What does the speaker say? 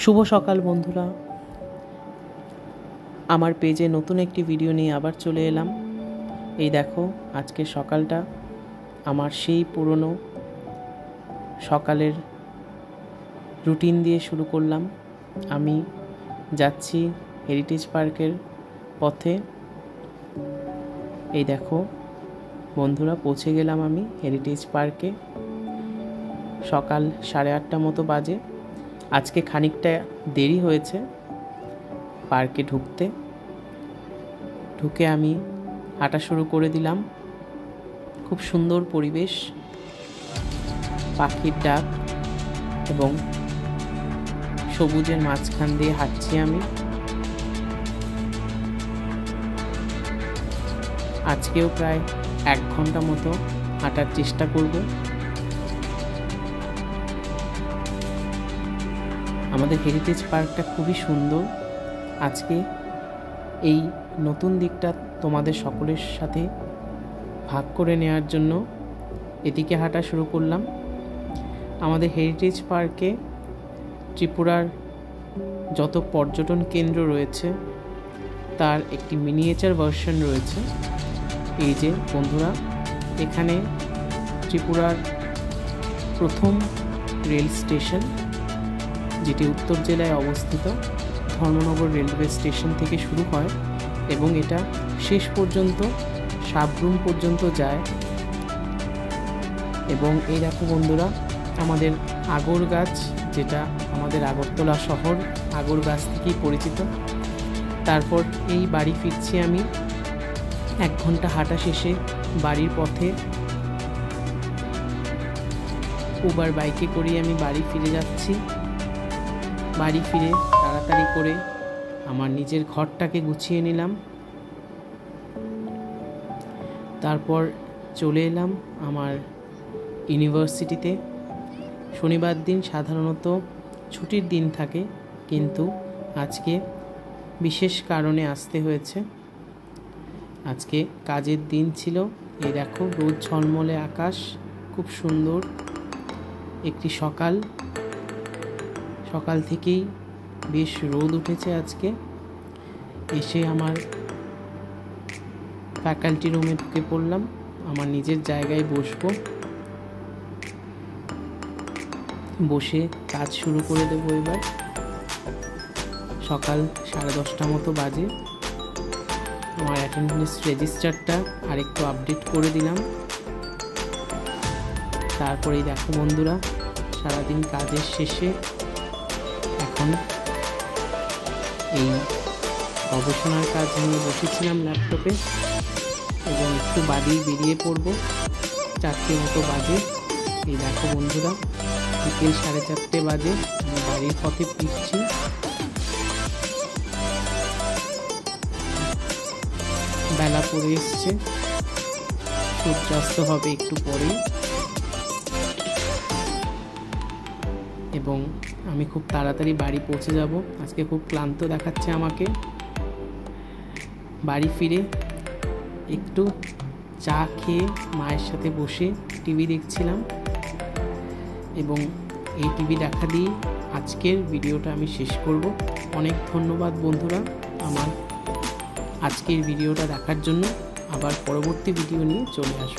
শুভ সকাল বন্ধুরা, আমার পেজে নতুন একটি ভিডিও নিয়ে আবার চলে এলাম। এই দেখো, আজকের সকালটা আমার সেই পুরনো সকালের রুটিন দিয়ে শুরু করলাম। আমি যাচ্ছি হেরিটেজ পার্কের পথে। এই দেখো বন্ধুরা, পৌঁছে গেলাম আমি হেরিটেজ পার্কে। সকাল 8:30 মতো বাজে। আজকে খানিকটা দেরি হয়েছে পার্কে ঢুকে আমি হাঁটা শুরু করে দিলাম। খুব সুন্দর পরিবেশ, পাখির ডাক এবং সবুজের মাঝখান দিয়ে হাঁটছি আমি। আজকেও প্রায় 1 ঘন্টা মতো হাঁটার চেষ্টা করব। আমাদের হেরিটেজ পার্কটা খুবই সুন্দর। আজকে এই নতুন দিকটা তোমাদের সকলের সাথে ভাগ করে নেওয়ার জন্য এদিকে হাঁটা শুরু করলাম। আমাদের হেরিটেজ পার্কে ত্রিপুরার যত পর্যটন কেন্দ্র রয়েছে তার একটি মিনিয়েচার ভার্সন রয়েছে। এই যে বন্ধুরা, এখানে ত্রিপুরার প্রথম রেল স্টেশন, যেটি উত্তর জেলায় অবস্থিত, ধর্মনগর রেলওয়ে স্টেশন থেকে শুরু হয় এবং এটা শেষ পর্যন্ত সাবরুম পর্যন্ত যায়। এবং এই দেখো বন্ধুরা, আমাদের আগর গাছ, যেটা আমাদের আগরতলা শহর আগর গাছ থেকেই পরিচিত। তারপর এই বাড়ি ফিরছি আমি। 1 ঘন্টা হাঁটা শেষে বাড়ির পথে উবার বাইকে করে আমি বাড়ি ফিরে যাচ্ছি। বাড়ি ফিরে তাড়াতাড়ি করে আমার নিজের ঘরটাকে গুছিয়ে নিলাম। তারপর চলে এলাম আমার ইউনিভার্সিটিতে। শনিবার দিন সাধারণত ছুটির দিন থাকে, কিন্তু আজকে বিশেষ কারণে আসতে হয়েছে। আজকে কাজের দিন ছিল। এই দেখো, রোদ ঝলমলে আকাশ, খুব সুন্দর একটি সকাল থেকেই বেশ রোদ উঠেছে আজকে। এসে আমার ফ্যাকাল্টি রুমে ঢুকে পড়লাম। আমার নিজের জায়গায় বসে কাজ শুরু করে দেবো এবার। সকাল 10:30 মতো বাজে। আমার অ্যাটেন্ডেন্স রেজিস্টারটা আরেকটু আপডেট করে দিলাম। তারপরেই দেখো বন্ধুরা, সারাদিন কাজের শেষে এখন এই গবেষণার কাজ নিয়ে বসেছিলাম ল্যাপটপে এবং একটু বাদেই বেরিয়ে পড়বো। 4টে মতো বাজে। এই দেখো বন্ধুরা, বিকেল 4:30 বাজে। আমি বাড়ির পথে ফিরছি। বেলা পড়ে এসছে, সূর্যাস্ত হবে একটু পরেই এবং আমি খুব তাড়াতাড়ি বাড়ি পৌঁছে যাব। আজকে খুব ক্লান্ত দেখাচ্ছে আমাকে। বাড়ি ফিরে একটু চা খেয়ে মায়ের সাথে বসে টিভি দেখছিলাম এবং এই টিভি দেখা দিয়ে আজকের ভিডিওটা আমি শেষ করব। অনেক ধন্যবাদ বন্ধুরা আমার আজকের ভিডিওটা দেখার জন্য। আবার পরবর্তী ভিডিও নিয়ে চলে আসবো।